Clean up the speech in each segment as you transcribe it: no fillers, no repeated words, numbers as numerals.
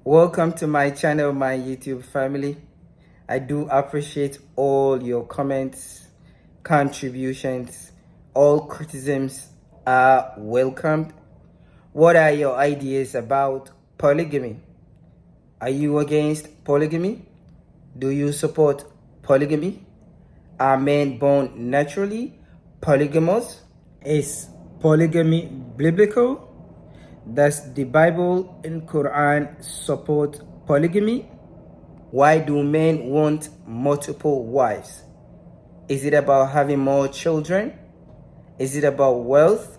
Welcome to my channel, my YouTube family. I do appreciate all your comments, contributions. All criticisms are welcomed. What are your ideas about polygamy? Are you against polygamy? Do you support polygamy? Are men born naturally polygamous? Is polygamy biblical? Does the Bible and Quran support polygamy? Why do men want multiple wives? Is it about having more children? Is it about wealth?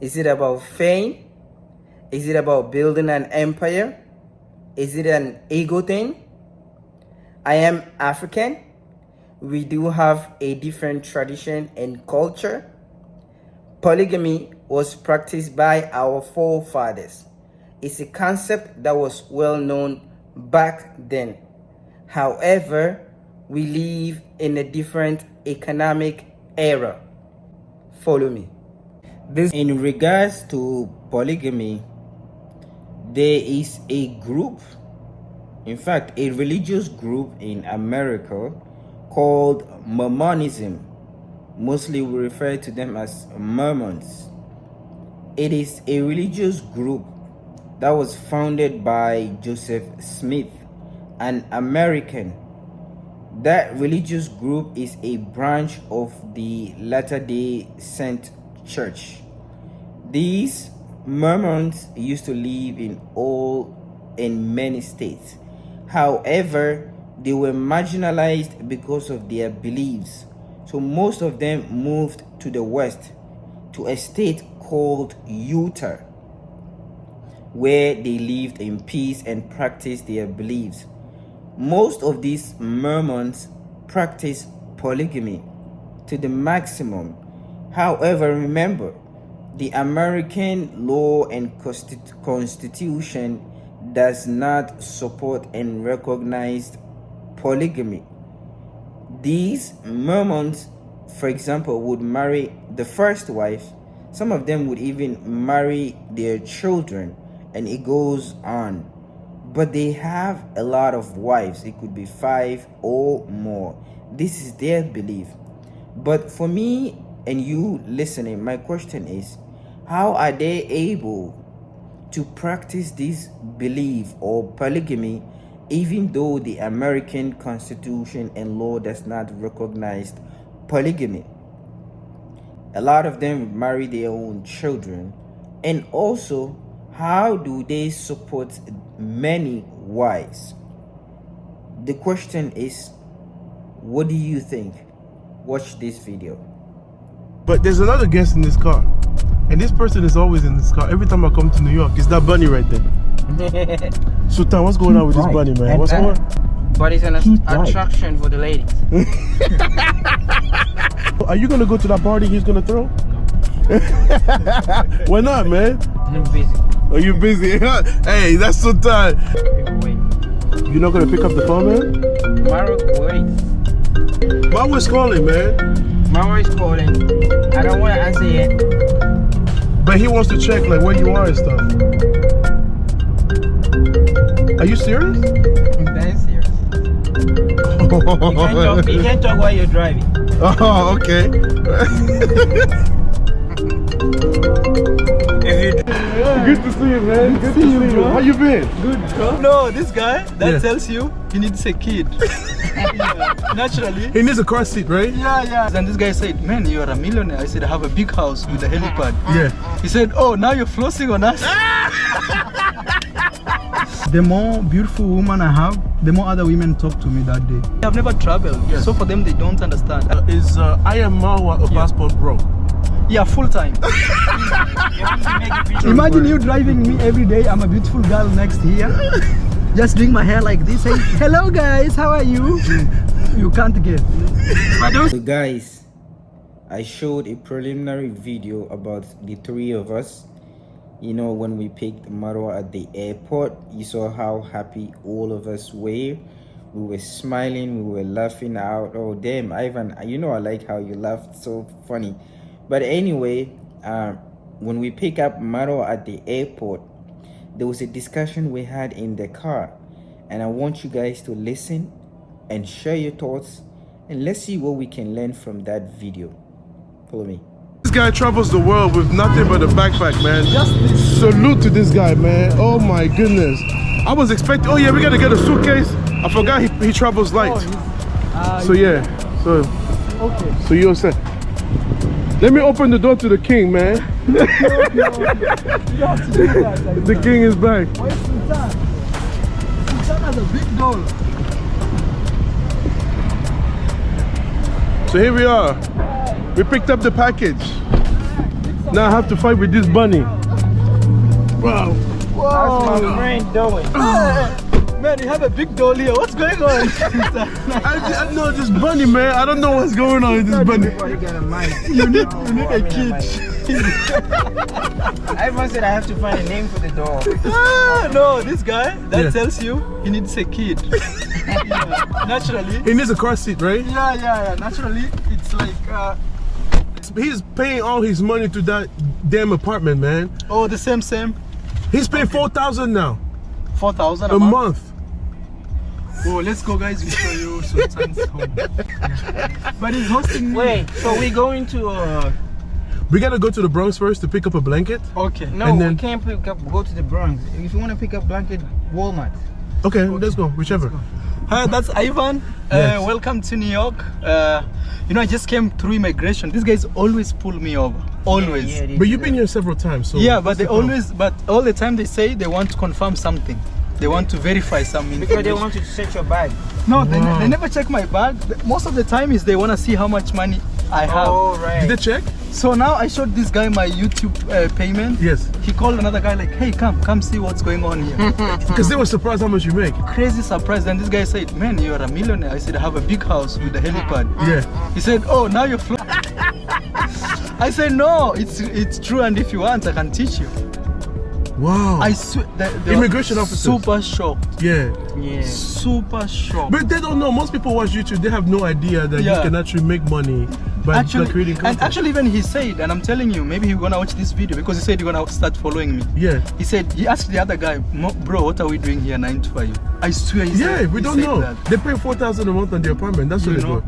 Is it about fame? Is it about building an empire? Is it an ego thing? I am African. We do have a different tradition and culture. Polygamy was practiced by our forefathers. It's a concept that was well known back then. However, we live in a different economic era. Follow me. In regards to polygamy, there is a group, in fact, a religious group in America called Mormonism. Mostly we refer to them as Mormons. It is a religious group that was founded by Joseph Smith, an American. That religious group is a branch of the Latter-day Saint Church. These Mormons used to live in many states. However, they were marginalized because of their beliefs. So most of them moved to the west, to a state called Utah, where they lived in peace and practiced their beliefs. Most of these Mormons practice polygamy to the maximum. However, remember, the American law and constitution does not support and recognize polygamy. These Mormons, for example, would marry the first wife. Some of them would even marry their children, and it goes on. But they have a lot of wives. It could be 5 or more. This is their belief. But for me and you listening, my question is, how are they able to practice this belief or polygamy even though the American Constitution and law does not recognize polygamy? A lot of them marry their own children. And also, how do they support many wives? The question is, what do you think? Watch this video. But there's another guest in this car, and this person is always in this car. Every time I come to New York, it's that bunny right there. Sultan, what's going on with this bunny, man? What's going on? But it's an attraction for the ladies. Are you gonna go to that party he's gonna throw? No. Why not, man? I'm busy. Are you busy? Hey, that's Sultan. You're not gonna pick up the phone, man? Marwa, wait. Marwa's calling, man. Marwa is calling. I don't want to answer yet. But he wants to check like where you are and stuff. Are you serious? I'm very serious. You can't talk while you're driving. Oh, okay. Good to see you, man. Good to see you, bro. How you been? Good, bro. No, this guy that tells you he needs a kid. Naturally. He needs a car seat, right? Yeah. And this guy said, man, you are a millionaire. I said, I have a big house with a helipad. Yeah. He said, oh, now you're flossing on us. The more beautiful woman I have, the more other women talk to me that day. I've never traveled, so for them they don't understand. Is I am Marwa a passport bro? Yeah, full time. Imagine you driving me every day. I'm a beautiful girl next here, just doing my hair like this, saying, hello guys, how are you? You can't get. So guys, I showed a preliminary video about the three of us. You know, when we picked Marwa at the airport, you saw how happy all of us were. We were smiling, we were laughing out. Oh damn, Ivan, you know I like how you laughed, so funny. But anyway, when we pick up Marwa at the airport, there was a discussion we had in the car, and I want you guys to listen and share your thoughts, and let's see what we can learn from that video. Follow me. This guy travels the world with nothing but a backpack, man. Salute to this guy, man. Oh my goodness. I was expecting, oh yeah, we gotta get a suitcase. I forgot he travels light. So yeah, so Okay. so you're set. Let me open the door to the king, man. You don't have to do that. Like The that. king is back. Where's Sultan? Sultan has a big doll. So here we are. We picked up the package. Now I have to fight with this bunny. Wow. How's my friend doing? Man, you have a big doll here. What's going on? I know this bunny, man. I don't know what's going on with this bunny. You need a kid. Ivan said I have to find a name for the dog. No, this guy that Yeah. tells you he needs a kid. Yeah, naturally. He needs a car seat, right? Yeah. Naturally, it's like He's paying all his money to that damn apartment, man. oh, the same. He's paying 4,000 now 4,000 a month. Oh, let's go, guys. We show you Sultan's home. But he's hosting me. Wait, so we going to We gotta go to the Bronx first to pick up a blanket. Okay. no, And then- we can't go to the Bronx. If you want to pick up blanket, Walmart. Okay, let's go, whichever. Hi, that's Ivan. Yes. Welcome to New York. You know, I just came through immigration. These guys always pull me over. Always. Yeah, But you've been here several times, so Yeah, what's but the they problem? always, but all the time they say they want to confirm something. They want to verify something. because they want you to search your bag. No, Wow. they never check my bag. Most of the time is they want to see how much money I have. Oh, right. Did they check? So now I showed this guy my YouTube payment. Yes. He called another guy like, hey, come see what's going on here. Because they were surprised how much you make. Crazy surprise. And this guy said, man, you're a millionaire. I said, I have a big house with a helipad. Yeah. He said, oh, now you're I said, no, it's true, and if you want, I can teach you. Wow. I swear, the Immigration officers. super shocked. Yeah. Yeah. Super shocked. But they don't know. Most people watch YouTube. They have no idea that Yeah. you can actually make money by creating content. And actually, even he said, and I'm telling you, maybe he's gonna watch this video because he said he's gonna start following me. Yeah. He said, he asked the other guy, bro, what are we doing here 9 to 5? I swear he Yeah, said, we he don't said know. that. They pay 4,000 a month on the apartment. That's what You they know? do.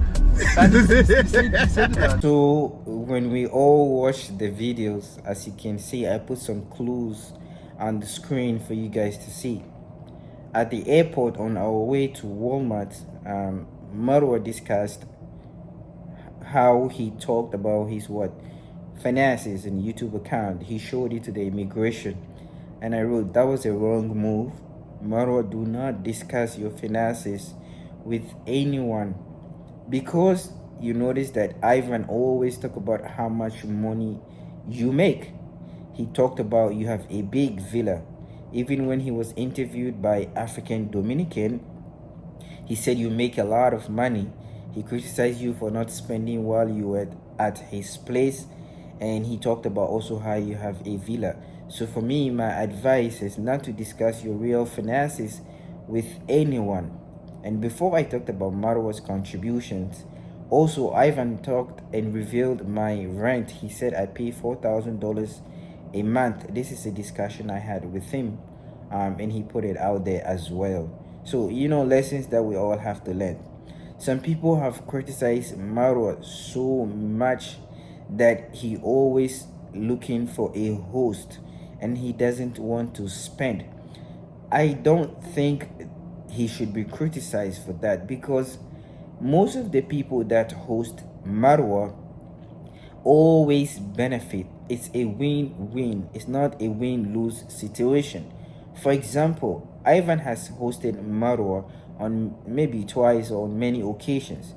And he said that. So when we all watch the videos, as you can see, I put some clues on the screen for you guys to see. At the airport on our way to Walmart, Marwa discussed how he talked about his finances and YouTube account. He showed it to the immigration, and I wrote that was a wrong move. Marwa, do not discuss your finances with anyone, because you notice that Ivan always talk about how much money you make. He talked about you have a big villa. Even when he was interviewed by African Dominican, he said you make a lot of money. He criticized you for not spending while you were at his place, and he talked about also how you have a villa. So for me, my advice is not to discuss your real finances with anyone. And before I talked about Marwa's contributions, also Ivan talked and revealed my rent. He said I pay $4,000 a month. This is a discussion I had with him, and he put it out there as well. So, you know, lessons that we all have to learn. Some people have criticized Marwa so much that he always looking for a host and he doesn't want to spend. I don't think he should be criticized for that, because most of the people that host Marwa always benefit. It's a win-win. It's not a win-lose situation. For example, Ivan has hosted Marwa on maybe twice or on many occasions.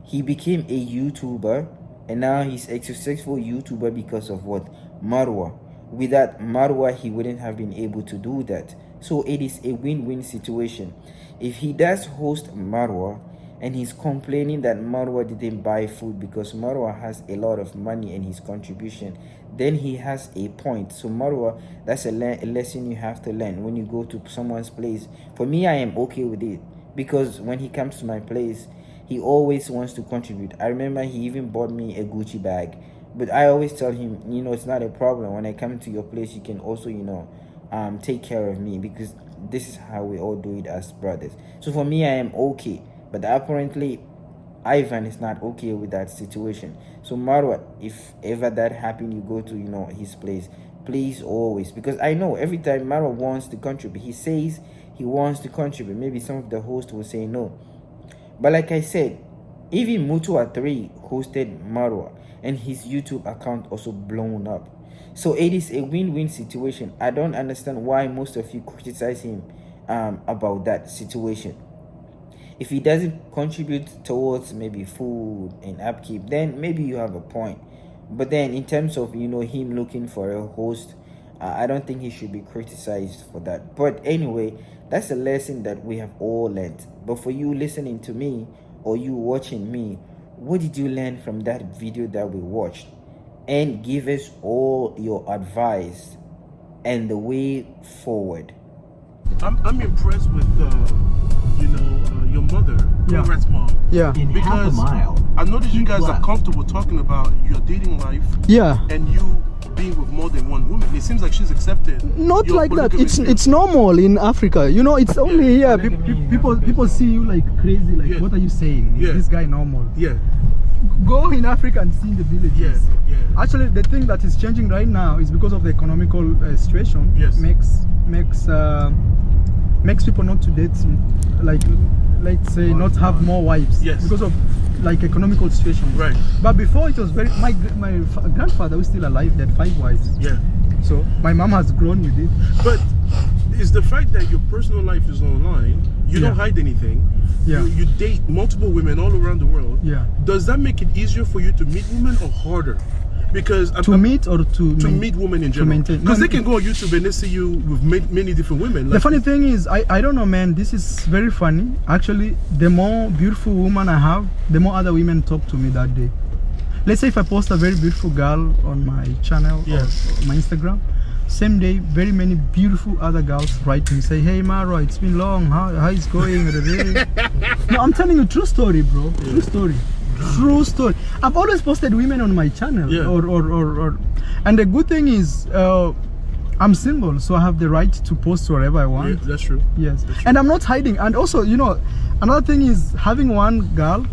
He became a YouTuber, and now he's a successful YouTuber because of what? Marwa. Without Marwa, he wouldn't have been able to do that. So it is a win-win situation. If he does host Marwa and he's complaining that Marwa didn't buy food because Marwa has a lot of money in his contribution, then he has a point. So Marwa, that's a lesson you have to learn when you go to someone's place. For me, I am okay with it, because when he comes to my place, he always wants to contribute. I remember he even bought me a Gucci bag, but I always tell him, you know, it's not a problem. When I come to your place, you can also, you know, take care of me, because this is how we all do it as brothers. So for me, I am okay, but apparently Ivan is not okay with that situation. So Marwa, if ever that happen, you go to his place, please always, because I know every time Marwa wants to contribute, he says he wants to contribute. Maybe some of the hosts will say no, but like I said, even Mutua 3 hosted Marwa, and his YouTube account also blown up. So it is a win-win situation. I don't understand why most of you criticize him about that situation. If he doesn't contribute towards maybe food and upkeep, then maybe you have a point. But then in terms of him looking for a host, I don't think he should be criticized for that. But anyway, that's a lesson that we have all learned. But for you listening to me or you watching me, what did you learn from that video that we watched? And give us all your advice and the way forward. I'm impressed with your mother, Yeah. Conrad's mom. Yeah. In half a Because mile, I noticed you keep guys are left. comfortable talking about your dating life Yeah. and you being with more than one woman. It seems like she's accepted. Not your like that. polygamous It's normal in Africa. It's only here. polygamy, People see you like crazy. Like, Yeah. what are you saying? Yeah. Is this guy normal? Yeah, Go in Africa and see the villages. yeah, yeah. Actually, the thing that is changing right now is because of the economical situation. Yes. Makes people not to date, like, let's say, not have more wives. Yes. Because of like economical situation. Right. But before it was very. My grandfather was still alive. He had 5 wives. Yeah. So my mom has grown with it. But it's the fact that your personal life is online, you don't Yeah. hide anything. Yeah. You date multiple women all around the world. Yeah. Does that make it easier for you to meet women or harder? Because To meet or to meet women in general. maintain. Because No, they can go on YouTube and they see you with many different women. The funny thing is, I don't know, man. This is very funny. Actually, the more beautiful woman I have, the more other women talk to me that day. Let's say if I post a very beautiful girl on my channel Yeah. or my Instagram, same day, very many beautiful other girls write me, say, "Hey Marwa, it's been long. How is going?" No, I'm telling you, true story, bro. Yeah. True story. True story. I've always posted women on my channel. Yeah. Or and the good thing is, I'm single, so I have the right to post wherever I want. Yeah, that's true. Yes, and I'm not hiding. And also, another thing is having one girl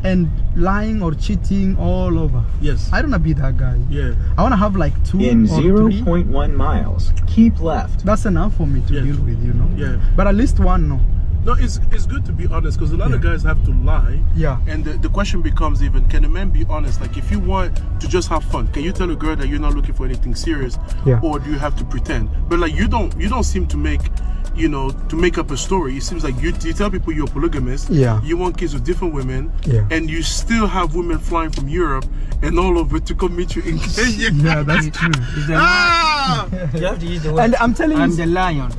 and lying or cheating all over. Yes. I don't wanna be that guy. Yeah. I wanna have like 2 in or 3. 0.1 miles, keep left. That's enough for me to Yeah. deal with, Yeah. But at least one, no. No, it's good to be honest because a lot of Yeah. guys have to lie. Yeah. And the question becomes even, can a man be honest? Like if you want to just have fun, can you tell a girl that you're not looking for anything serious? Yeah. Or do you have to pretend? But like you don't seem to make to make up a story. It seems like you tell people you're polygamous. Yeah. You want kids with different women. Yeah. And you still have women flying from Europe and all over to come meet you in Kenya. Yeah, that's true. Ah! You have to use the word, And I'm telling you, the lion.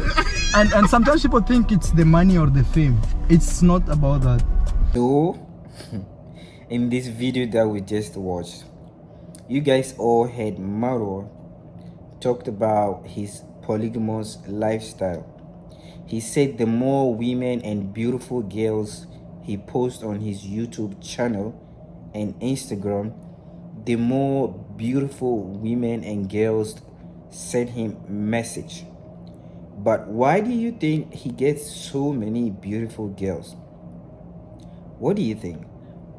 and sometimes people think it's the money or the fame. It's not about that. So in this video that we just watched, you guys all heard Marwa talked about his polygamous lifestyle. He said the more women and beautiful girls he posts on his YouTube channel and Instagram, the more beautiful women and girls send him message. But why do you think he gets so many beautiful girls? What do you think?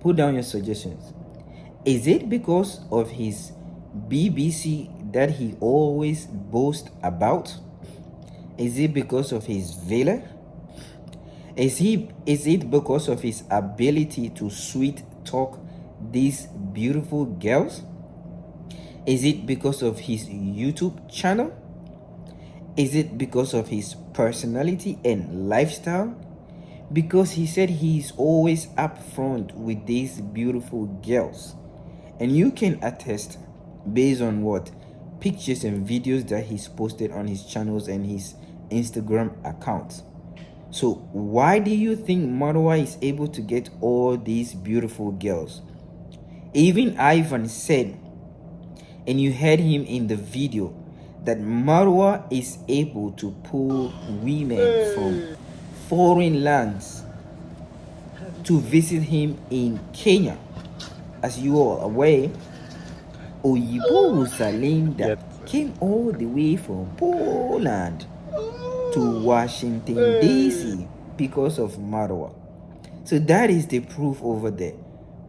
Put down your suggestions. Is it because of his BBC that he always boasts about? Is it because of his villa? Is it because of his ability to sweet talk these beautiful girls? Is it because of his YouTube channel? Is it because of his personality and lifestyle? Because he said he's always up front with these beautiful girls. And you can attest based on what? Pictures and videos that he's posted on his channels and his Instagram accounts. So why do you think Marwa is able to get all these beautiful girls? Even Ivan said, and you heard him in the video, that Marwa is able to pull women from foreign lands to visit him in Kenya. As you are aware, Oyibo Usalinda came all the way from Poland to Washington, D.C. because of Marwa. So that is the proof over there.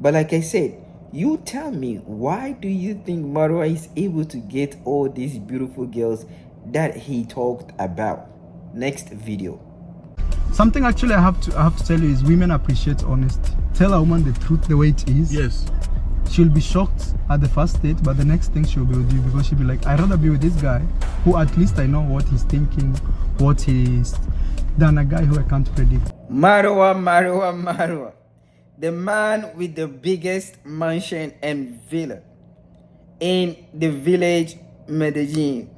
But like I said, you tell me, why do you think Marwa is able to get all these beautiful girls that he talked about? Next video. Something actually I have to tell you is women appreciate honesty. Tell a woman the truth the way it is. Yes. She'll be shocked at the first date, but the next thing she'll be with you, because she'll be like, I'd rather be with this guy who at least I know what he's thinking, what he is, than a guy who I can't predict. Marwa. The man with the biggest mansion and villa in the village Medellin.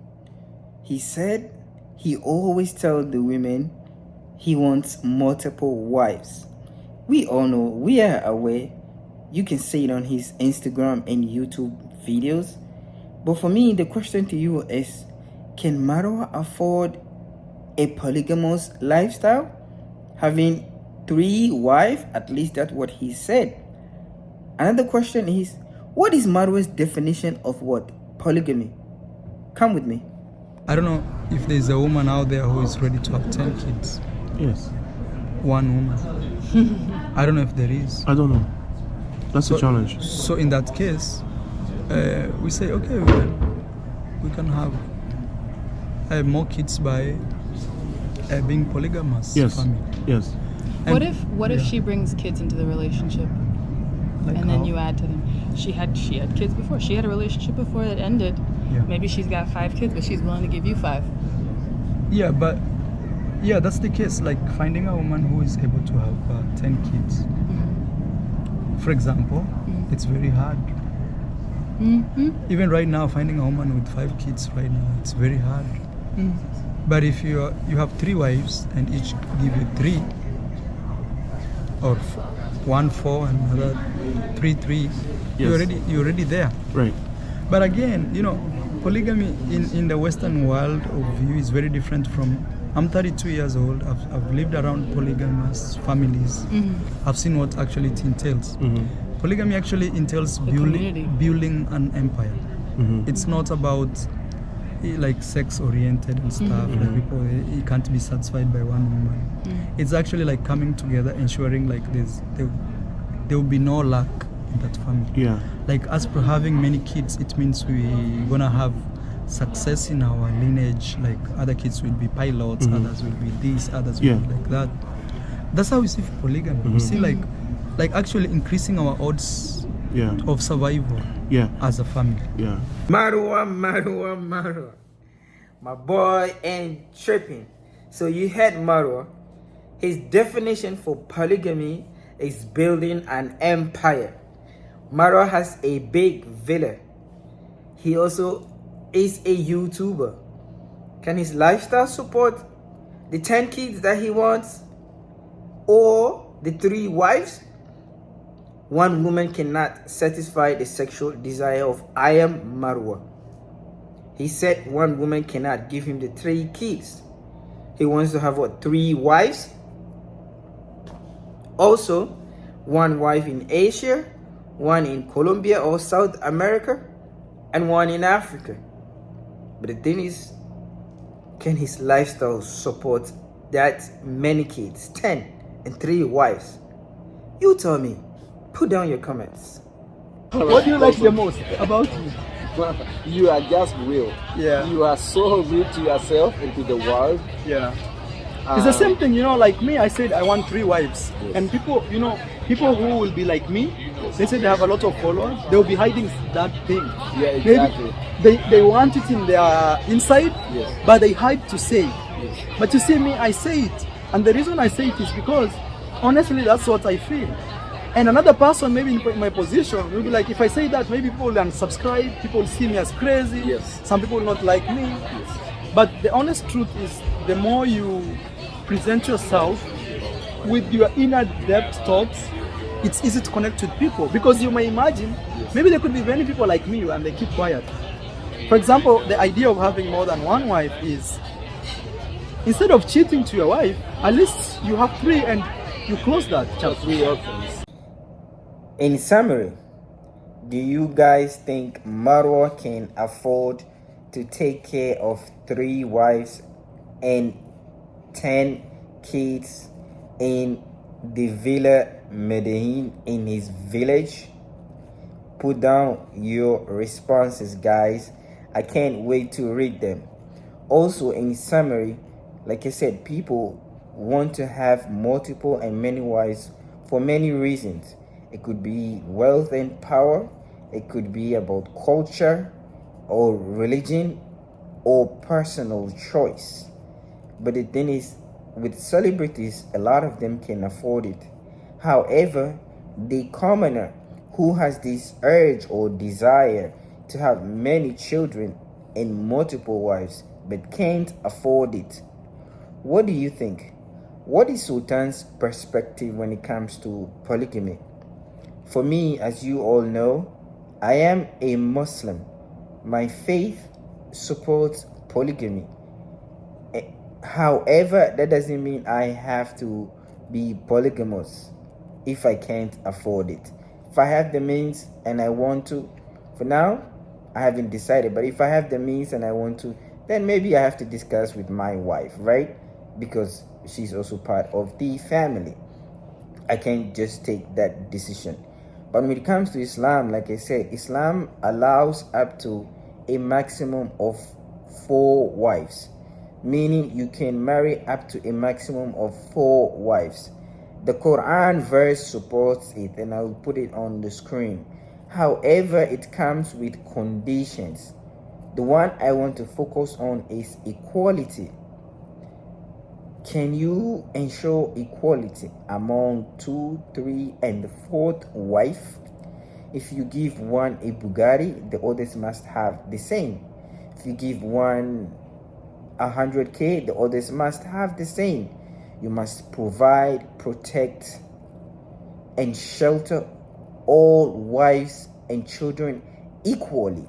He said he always tells the women he wants multiple wives. We all know, we are aware. You can see it on his Instagram and YouTube videos. But for me, the question to you is, can Marwa afford a polygamous lifestyle? Having 3 wives, at least that's what he said. Another question is, what is Marwa's definition of what? Polygamy. Come with me. I don't know if there's a woman out there who is ready to have 10 kids. Yes. One woman. I don't know if there is. I don't know. That's a challenge. So in that case, we say, okay, we can have more kids by being polygamous. Yes. Family. Yes. And What if she brings kids into the relationship, like and then how? you add to them? She had kids before. She had a relationship before that ended. Yeah. Maybe she's got 5 kids, but she's willing to give you 5. Yeah, but yeah, that's the case. Like finding a woman who is able to have 10 kids. For example, it's very hard. Even right now, finding a woman with 5 kids right now, it's very hard. But if you have 3 wives and each give you 3, or 1 4 and another 3 3, Yes. you're already there. Right. But again, polygamy in the Western world of view is very different from. I'm 32 years old. I've lived around polygamous families. I've seen what actually it entails. Polygamy actually entails community. building an empire. It's not about like sex oriented and stuff. Like people, you can't be satisfied by one woman. It's actually like coming together, ensuring like there will be no lack in that family. Yeah. Like as per having many kids, it means we're gonna have success in our lineage. Like other kids will be pilots, others will be this, others will be like that. That's how we see polygamy. We see like actually increasing our odds of survival as a family. Yeah. Marwa. My boy ain't tripping. So you had Marwa. His definition for polygamy is building an empire. Marwa has a big villa. He also is a YouTuber. Can his lifestyle support the 10 kids that he wants, or the 3 wives? One woman cannot satisfy the sexual desire of I am Marwa. He said one woman cannot give him the 3 kids. He wants to have 3 wives? Also, 1 wife in Asia, 1 in Colombia or South America, and 1 in Africa. But the thing is, can his lifestyle support that many kids, 10 and 3 wives? You tell me. Put down your comments. What do you like the most about you? You are just real. Yeah. You are so real to yourself and to the world. Yeah. It's the same thing, like me, I said I want 3 wives. Yes. And people, people who will be like me, they say they have a lot of followers, they'll be hiding that thing. Yeah, exactly. Maybe they want it in their inside, Yes. but they hide to say it. Yes. But you see me, I say it. And the reason I say it is because, honestly, that's what I feel. And another person, maybe in my position, will be like, if I say that, maybe people will unsubscribe, people will see me as crazy, Yes. some people will not like me. Yes. But the honest truth is, the more you present yourself with your inner depth thoughts, it's easy to connect with people. Because you may imagine, maybe there could be many people like me and they keep quiet. For example, the idea of having more than 1 wife is, instead of cheating to your wife, at least you have 3 and you close that chapter. 3 options. In summary, do you guys think Marwa can afford to to take care of 3 wives and 10 kids in the Villa Medellin in his village? Put down your responses, guys. I can't wait to read them. Also, in summary, like I said, people want to have multiple and many wives for many reasons. It could be wealth and power, it could be about culture or religion or personal choice. But the thing is, with celebrities, a lot of them can afford it. However, the commoner who has this urge or desire to have many children and multiple wives but can't afford it, what do you think? What is Sultan's perspective when it comes to polygamy? For me, as you all know, I am a Muslim. My faith supports polygamy. However, that doesn't mean I have to be polygamous if I can't afford it. If I have the means and I want to, for now, I haven't decided, but if I have the means and I want to, then maybe I have to discuss with my wife, right? Because she's also part of the family. I can't just take that decision. But when it comes to Islam, like I said, Islam allows up to a maximum of 4 wives, meaning you can marry up to a maximum of 4 wives. The Quran verse supports it, and I'll put it on the screen. However, it comes with conditions. The one I want to focus on is equality. Can you ensure equality among 2, 3, and the 4th wife? If you give one a Bugatti, the others must have the same. If you give one 100K, the others must have the same. You must provide, protect, and shelter all wives and children equally.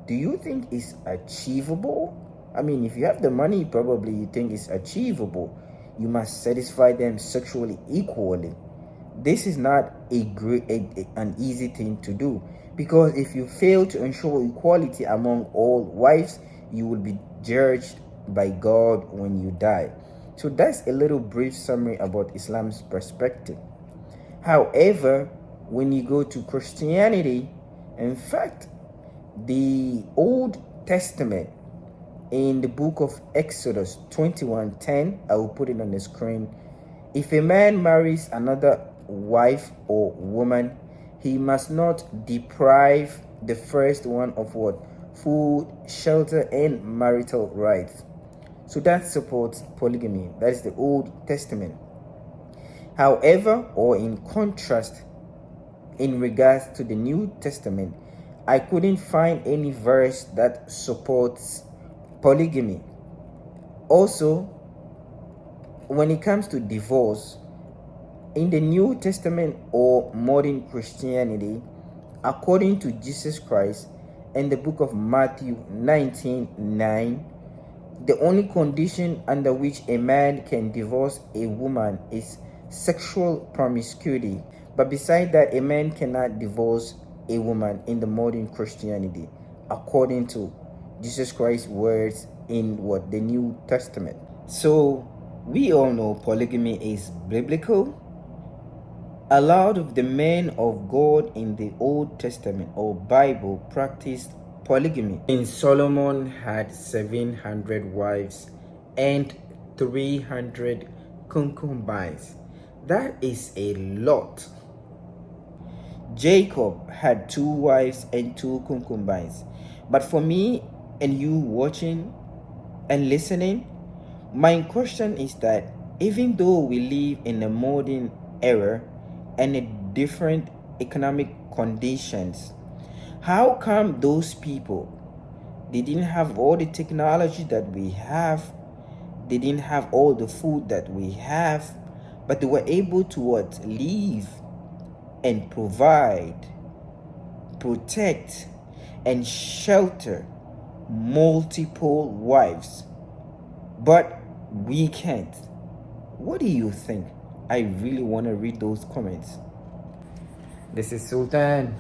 Do you think it's achievable? I mean, if you have the money, probably you think it's achievable. You must satisfy them sexually equally. This is not an easy thing to do, because if you fail to ensure equality among all wives, you will be judged by God when you die. So that's a little brief summary about Islam's perspective. However, when you go to Christianity, in fact, the Old Testament, in the book of Exodus 21:10, I will put it on the screen. If a man marries another wife or woman, he must not deprive the first one of what? Food, shelter, and marital rights. So that supports polygamy. That is the Old Testament. However, or in contrast, in regards to the New Testament, I couldn't find any verse that supports polygamy. Also, when it comes to divorce, in the New Testament or modern Christianity, according to Jesus Christ in the book of Matthew 19:9, the only condition under which a man can divorce a woman is sexual promiscuity. But beside that, a man cannot divorce a woman in the modern Christianity, according to Jesus Christ's words in what? The New Testament. So we all know polygamy is biblical. A lot of the men of God in the Old Testament or Bible practiced polygamy. And Solomon had 700 wives and 300 concubines. That is a lot. Jacob had 2 wives and 2 concubines. But for me and you watching and listening, my question is that even though we live in a modern era and in different economic conditions, how come those people, they didn't have all the technology that we have, they didn't have all the food that we have, but they were able to what? Live and provide, protect, and shelter multiple wives, but we can't. What do you think? I really want to read those comments. This is Sultan.